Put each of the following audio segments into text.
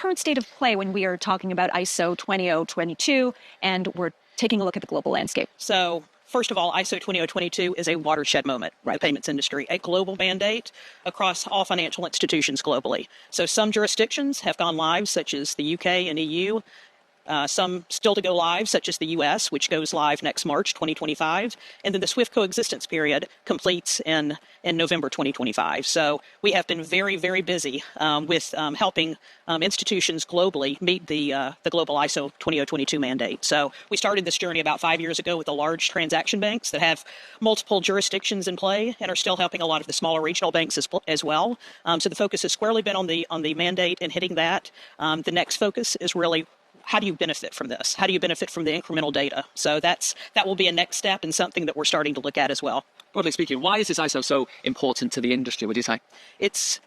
current state of play when we are talking about ISO 20022 and we're taking a look at the global landscape? So, first of all, ISO 20022 is a watershed moment in the payments industry, a global mandate across all financial institutions globally. So some jurisdictions have gone live, such as the UK and EU. Some still to go live, such as the U.S., which goes live next March 2025. And then the SWIFT coexistence period completes in November 2025. So we have been very, very busy with helping institutions globally meet the global ISO 20022 mandate. So we started this journey about 5 years ago with the large transaction banks that have multiple jurisdictions in play and are still helping a lot of the smaller regional banks as well. So the focus has squarely been on the mandate and hitting that. The next focus is really, how do you benefit from this? How do you benefit from the incremental data? So that will be a next step and something that we're starting to look at as well. Broadly speaking, why is this ISO so important to the industry, would you say? It's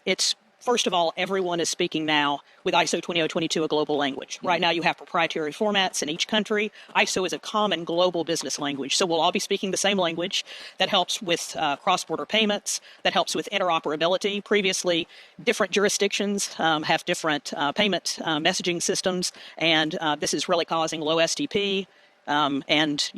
first of all, everyone is speaking now with ISO 20022 a global language. Right now you have proprietary formats in each country. ISO is a common global business language. So we'll all be speaking the same language. That helps with cross-border payments. That helps with interoperability. Previously, different jurisdictions have different payment messaging systems, and this is really causing low SDP. And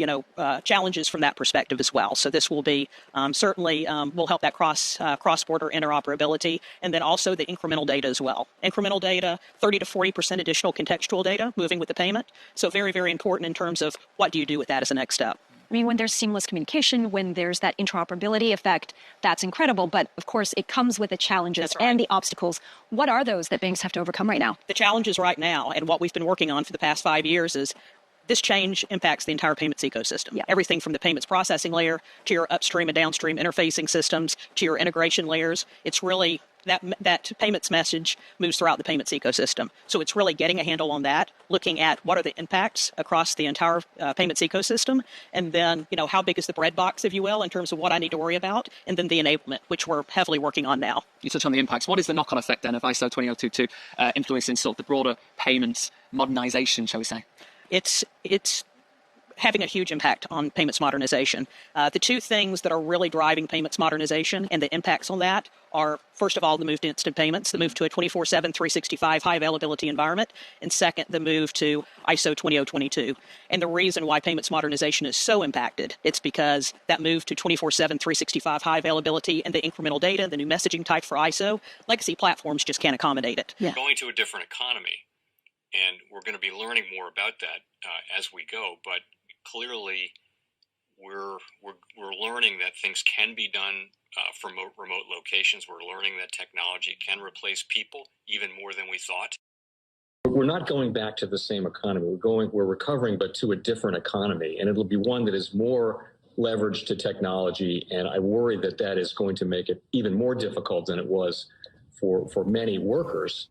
challenges from that perspective as well. So this will be certainly will help that cross-border interoperability, and then also the incremental data as well. Incremental data, 30 to 40% additional contextual data moving with the payment. So very, very important in terms of what do you do with that as a next step. I mean, when there's seamless communication, when there's that interoperability effect, that's incredible. But of course, it comes with the challenges and the obstacles. What are those that banks have to overcome right now? The challenges right now, and what we've been working on for the past 5 years, is this change impacts the entire payments ecosystem. Yeah. Everything from the payments processing layer to your upstream and downstream interfacing systems to your integration layers. It's really that payments message moves throughout the payments ecosystem. So it's really getting a handle on that, looking at what are the impacts across the entire payments ecosystem, and then how big is the breadbox, if you will, in terms of what I need to worry about, and then the enablement, which we're heavily working on now. You touched on the impacts. What is the knock-on effect then of ISO 20022 influencing sort of the broader payments modernization, shall we say? It's having a huge impact on payments modernization. The two things that are really driving payments modernization and the impacts on that are, first of all, the move to instant payments, the move to a 24/7, 365 high availability environment, and second, the move to ISO 20022. And the reason why payments modernization is so impacted, it's because that move to 24/7, 365 high availability and the incremental data, the new messaging type for ISO, legacy platforms just can't accommodate it. Yeah. Going to a different economy. And we're going to be learning more about that as we go. But clearly, we're learning that things can be done from remote locations. We're learning that technology can replace people even more than we thought. We're not going back to the same economy. We're recovering, but to a different economy, and it'll be one that is more leveraged to technology. And I worry that is going to make it even more difficult than it was for many workers.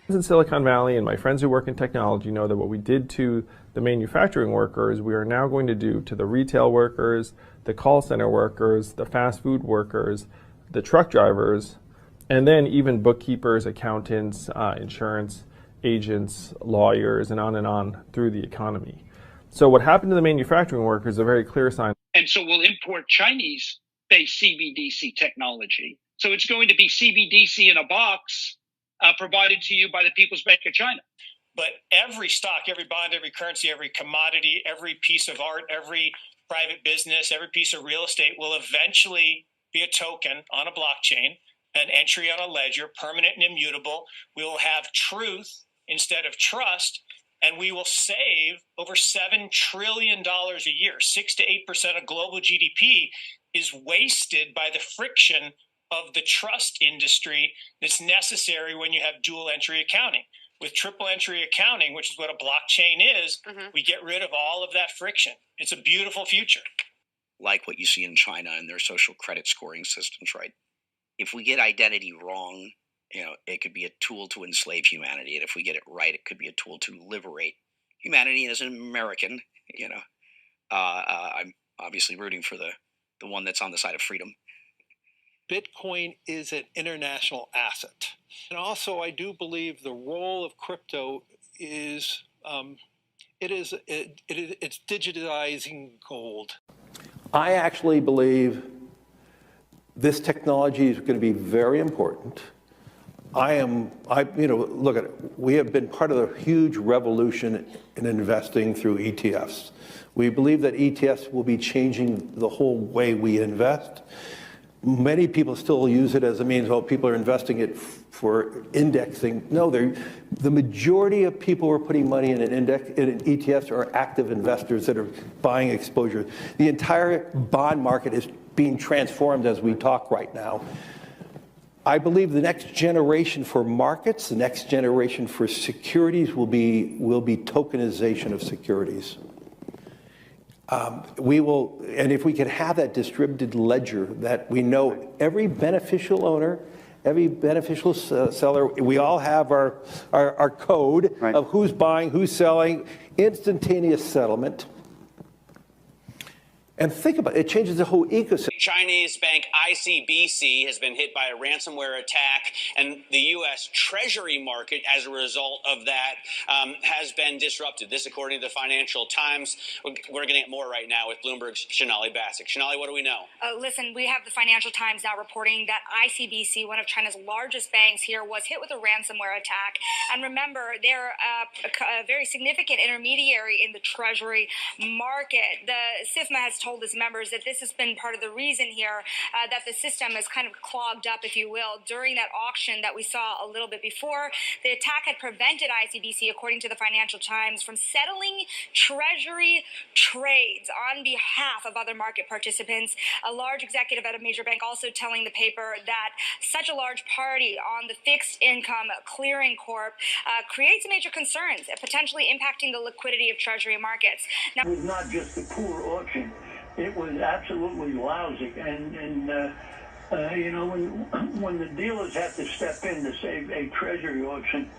In Silicon Valley, and my friends who work in technology know that what we did to the manufacturing workers, we are now going to do to the retail workers, the call center workers, the fast food workers, the truck drivers, and then even bookkeepers, accountants, insurance agents, lawyers, and on through the economy. So what happened to the manufacturing workers is a very clear sign. And so we'll import Chinese-based CBDC technology. So it's going to be CBDC in a box, provided to you by the People's Bank of China. But every stock, every bond, every currency, every commodity, every piece of art, every private business, every piece of real estate will eventually be a token on a blockchain, an entry on a ledger, permanent and immutable. We will have truth instead of trust, and we will save over $7 trillion a year. 6 to 8% of global GDP is wasted by the friction of the trust industry that's necessary when you have dual entry accounting. With triple entry accounting, which is what a blockchain is, we get rid of all of that friction. It's a beautiful future. Like what you see in China and their social credit scoring systems, right? If we get identity wrong, it could be a tool to enslave humanity. And if we get it right, it could be a tool to liberate humanity. And as an American, I'm obviously rooting for the one that's on the side of freedom. Bitcoin is an international asset. And also, I do believe the role of crypto is, it's digitizing gold. I actually believe this technology is going to be very important. Look at it. We have been part of a huge revolution in investing through ETFs. We believe that ETFs will be changing the whole way we invest. Many people still use it as a means, well, people are investing it for indexing. No, the majority of people who are putting money in in ETFs are active investors that are buying exposure. The entire bond market is being transformed as we talk right now. I believe the next generation for markets, the next generation for securities will be tokenization of securities. And if we can have that distributed ledger that we know every beneficial owner, every beneficial seller, we all have our code of who's buying, who's selling, instantaneous settlement. And think about it, it changes the whole ecosystem. Chinese bank ICBC has been hit by a ransomware attack, and the U.S. Treasury market, as a result of that, has been disrupted. This, according to the Financial Times. We're getting more right now with Bloomberg's Shonali Bassick. Shonali, what do we know? Listen, we have the Financial Times now reporting that ICBC, one of China's largest banks here, was hit with a ransomware attack. And remember, they're a very significant intermediary in the Treasury market. The SIFMA has told its members that this has been part of the reason here that the system is kind of clogged up, if you will, during that auction that we saw a little bit before. The attack had prevented ICBC, according to the Financial Times, from settling Treasury trades on behalf of other market participants. A large executive at a major bank also telling the paper that such a large party on the fixed income clearing corp creates major concerns, potentially impacting the liquidity of Treasury markets. Now, it was not just a poor auction. It was absolutely lousy, and when the dealers have to step in to save a treasury auction,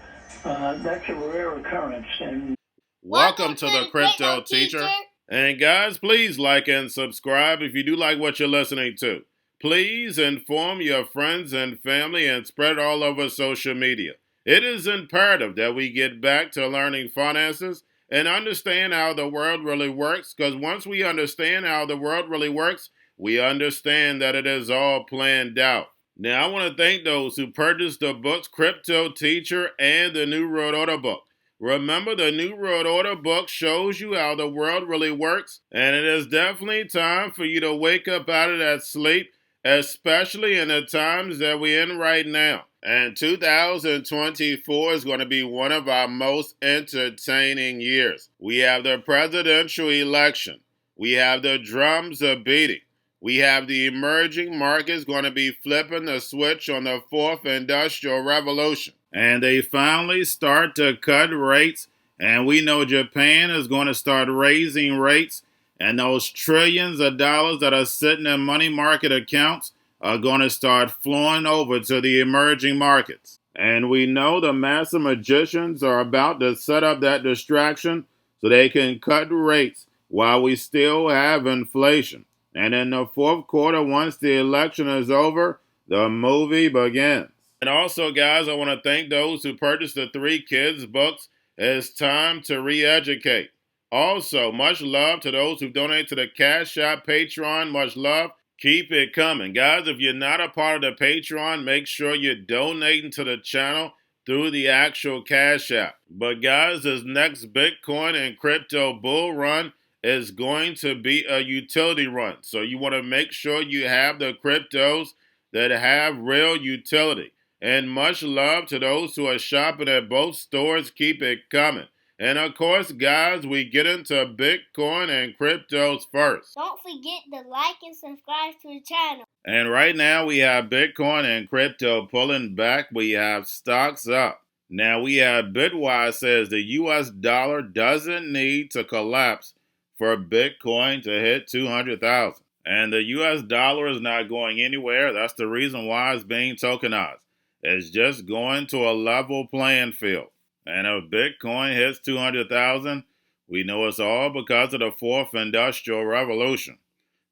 that's a rare occurrence. And welcome to the Crypto Teacher. And guys, please like and subscribe if you do like what you're listening to. Please inform your friends and family and spread it all over social media. It is imperative that we get back to learning finances and understand how the world really works, because once we understand how the world really works, we understand that it is all planned out. Now, I want to thank those who purchased the books Cryptoteacher and the New World Order book. Remember, the New World Order book shows you how the world really works, and it is definitely time for you to wake up out of that sleep, especially in the times that we're in right now. And 2024 is going to be one of our most entertaining years. We have the presidential election. We have the drums are beating. We have the emerging markets going to be flipping the switch on the fourth industrial revolution. And they finally start to cut rates. And we know Japan is going to start raising rates. And those trillions of dollars that are sitting in money market accounts are going to start flowing over to the emerging markets. And we know the master magicians are about to set up that distraction so they can cut rates while we still have inflation. And in the fourth quarter, once the election is over, the movie begins. And also, guys, I want to thank those who purchased the 3 Kids books. It's time to re-educate. Also, much love to those who donate to the Cash App, Patreon. Much love. Keep it coming. Guys, if you're not a part of the Patreon, make sure you're donating to the channel through the actual Cash App. But guys, this next Bitcoin and crypto bull run is going to be a utility run. So you want to make sure you have the cryptos that have real utility. And much love to those who are shopping at both stores. Keep it coming. And of course, guys, we get into Bitcoin and cryptos first. Don't forget to like and subscribe to the channel. And right now we have Bitcoin and crypto pulling back. We have stocks up. Now we have Bitwise says the US dollar doesn't need to collapse for Bitcoin to hit 200,000. And the US dollar is not going anywhere. That's the reason why it's being tokenized. It's just going to a level playing field. And if Bitcoin hits 200,000, we know it's all because of the fourth industrial revolution.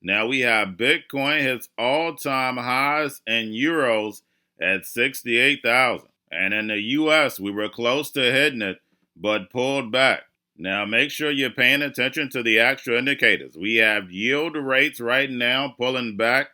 Now we have Bitcoin hits all-time highs in euros at 68,000. And in the US, we were close to hitting it, but pulled back. Now make sure you're paying attention to the actual indicators. We have yield rates right now pulling back.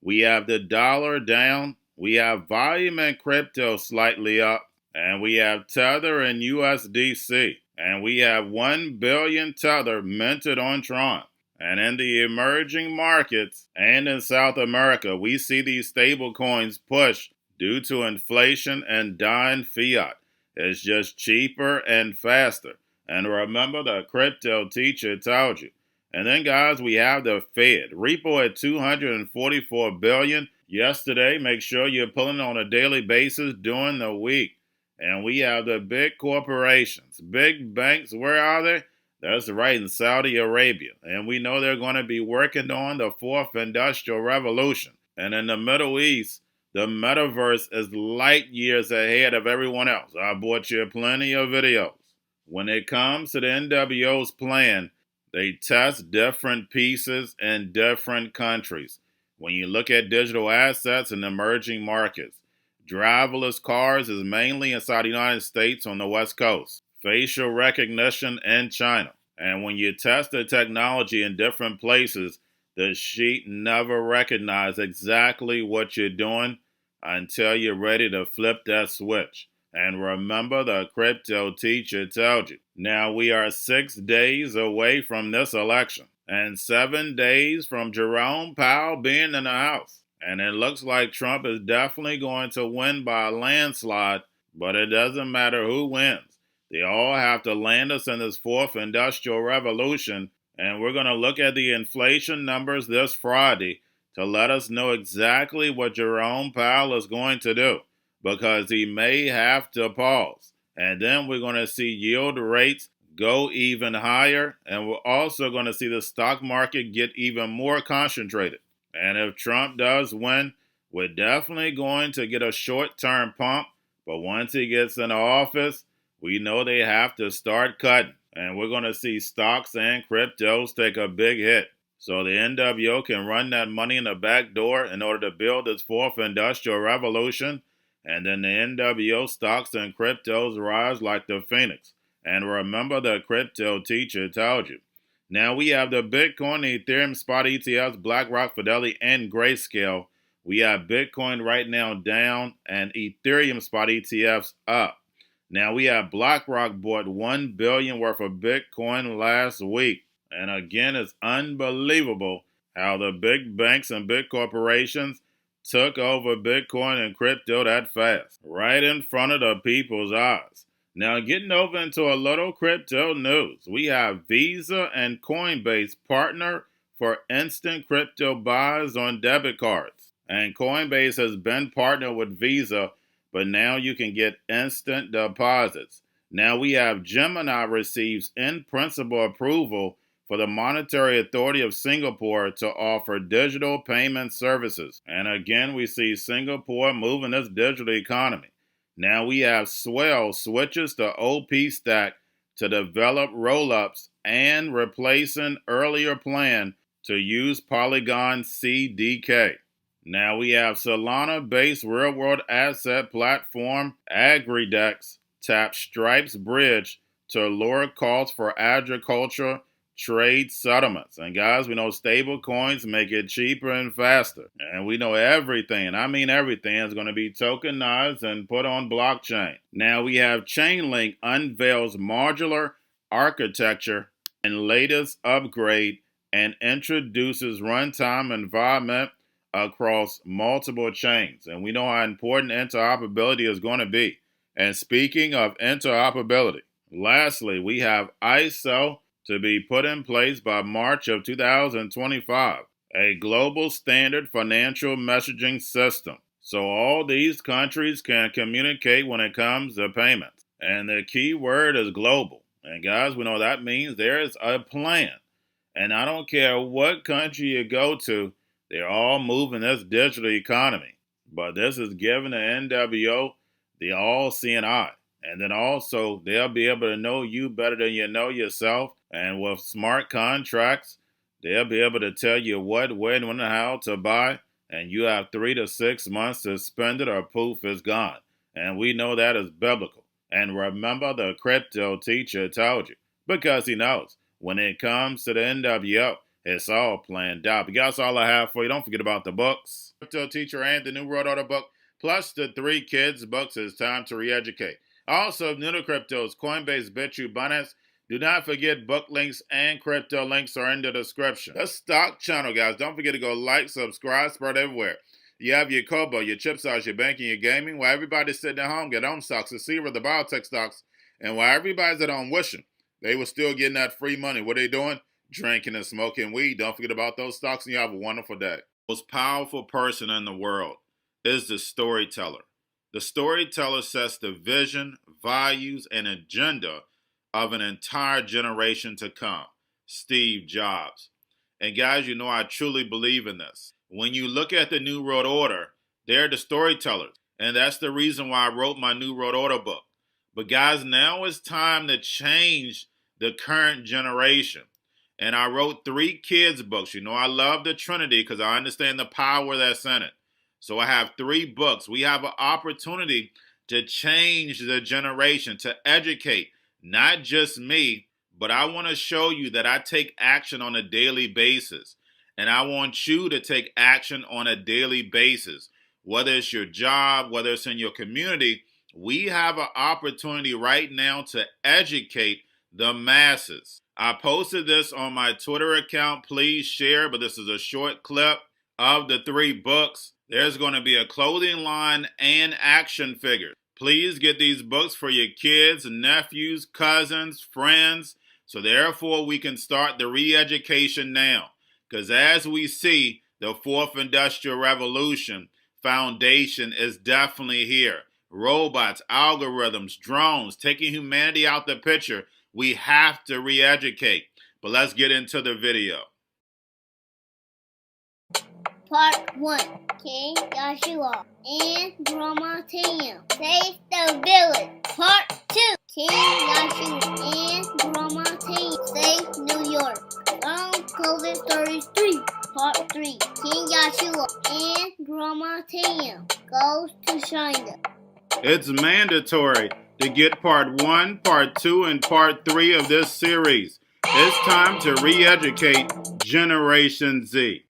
We have the dollar down. We have volume in crypto slightly up, and we have Tether and USDC, and we have 1 billion Tether minted on Tron. And in the emerging markets and in South America, we see these stable coins push due to inflation and dying fiat. It's just cheaper and faster. And remember, the crypto teacher told you. And then, guys, we have the Fed. Repo at $244 billion yesterday. Make sure you're pulling on a daily basis during the week. And we have the big corporations, big banks. Where are they? That's right, in Saudi Arabia. And we know they're going to be working on the fourth industrial revolution. And in the Middle East, the metaverse is light years ahead of everyone else. I brought you plenty of videos. When it comes to the NWO's plan, they test different pieces in different countries. When you look at digital assets in emerging markets, driverless cars is mainly inside the United States on the West Coast. Facial recognition in China. And when you test the technology in different places, the sheet never recognizes exactly what you're doing until you're ready to flip that switch. And remember, the crypto teacher told you. Now we are 6 days away from this election and 7 days from Jerome Powell being in the House. And it looks like Trump is definitely going to win by a landslide, but it doesn't matter who wins. They all have to land us in this fourth industrial revolution, and we're going to look at the inflation numbers this Friday to let us know exactly what Jerome Powell is going to do, because he may have to pause. And then we're going to see yield rates go even higher, and we're also going to see the stock market get even more concentrated. And if Trump does win, we're definitely going to get a short-term pump, but once he gets in office, we know they have to start cutting, and we're going to see stocks and cryptos take a big hit. So the NWO can run that money in the back door in order to build this fourth industrial revolution, and then the NWO stocks and cryptos rise like the phoenix. And remember, the crypto teacher told you. Now we have the Bitcoin, Ethereum spot ETFs, BlackRock, Fidelity, and Grayscale. We have Bitcoin right now down and Ethereum spot ETFs up. Now we have BlackRock bought $1 billion worth of Bitcoin last week. And again, it's unbelievable how the big banks and big corporations took over Bitcoin and crypto that fast, right in front of the people's eyes. Now getting over into a little crypto news, we have Visa and Coinbase partner for instant crypto buys on debit cards. And Coinbase has been partnered with Visa, but now you can get instant deposits. Now we have Gemini receives in-principle approval for the Monetary Authority of Singapore to offer digital payment services. And again, we see Singapore moving this digital economy. Now we have Swell switches to OP Stack to develop rollups and replacing earlier plan to use Polygon CDK. Now we have Solana-based real-world asset platform AgriDex tap Stripe's bridge to lower costs for agriculture trade settlements. And guys, we know stable coins make it cheaper and faster. And we know everything, and I mean everything, is going to be tokenized and put on blockchain. Now we have Chainlink unveils modular architecture and latest upgrade and introduces runtime environment across multiple chains. And we know how important interoperability is going to be. And speaking of interoperability, lastly, we have ISO to be put in place by March of 2025, a global standard financial messaging system. So all these countries can communicate when it comes to payments. And the key word is global. And guys, we know that means there is a plan. And I don't care what country you go to, they're all moving this digital economy. But this is giving the NWO the all-seeing eye. And then also, they'll be able to know you better than you know yourself. And with smart contracts, they'll be able to tell you what, when, and how to buy. And you have 3 to 6 months to spend it or poof, it's gone. And we know that is biblical. And remember, the crypto teacher told you. Because he knows. When it comes to the NWO, it's all planned out. But that's all I have for you. Don't forget about the books. Crypto Teacher and the New World Order book. plus the 3 kids books. It's time to re-educate. Also, new to cryptos, Coinbase, Bitrue, Binance. Do not forget book links and crypto links are in the description. The stock channel, guys. Don't forget to go like, subscribe, spread everywhere. You have your Kobo, your chip stocks, your banking, your gaming. While everybody's sitting at home, get home stocks, the Seaver, the biotech stocks. And while everybody's at home wishing they were still getting that free money, what are they doing? Drinking and smoking weed. Don't forget about those stocks, and you have a wonderful day. The most powerful person in the world is the storyteller. The storyteller sets the vision, values, and agenda of an entire generation to come. Steve Jobs. And guys, you know I truly believe in this. When you look at the New World Order, they're the storytellers. And that's the reason why I wrote my New World Order book. But guys, now it's time to change the current generation. And I wrote 3 kids books. You know I love the Trinity because I understand the power that's in it. So I have 3 books. We have an opportunity to change the generation, to educate, not just me, but I want to show you that I take action on a daily basis. And I want you to take action on a daily basis. Whether it's your job, whether it's in your community, we have an opportunity right now to educate the masses. I posted this on my Twitter account. Please share, but this is a short clip of the 3 books. There's going to be a clothing line and action figures. Please get these books for your kids, nephews, cousins, friends, so therefore we can start the re-education now. Because as we see, the 4th Industrial Revolution foundation is definitely here. Robots, algorithms, drones, taking humanity out the picture. We have to re-educate. But let's get into the video. Part 1. King Joshua and Grandma Tam save the village. Part 2. King Joshua and Grandma Tam save New York. Long COVID Stories 3. Part 3. King Joshua and Grandma Tam goes to China. It's mandatory to get part 1, part 2, and part 3 of this series. It's time to re-educate Generation Z.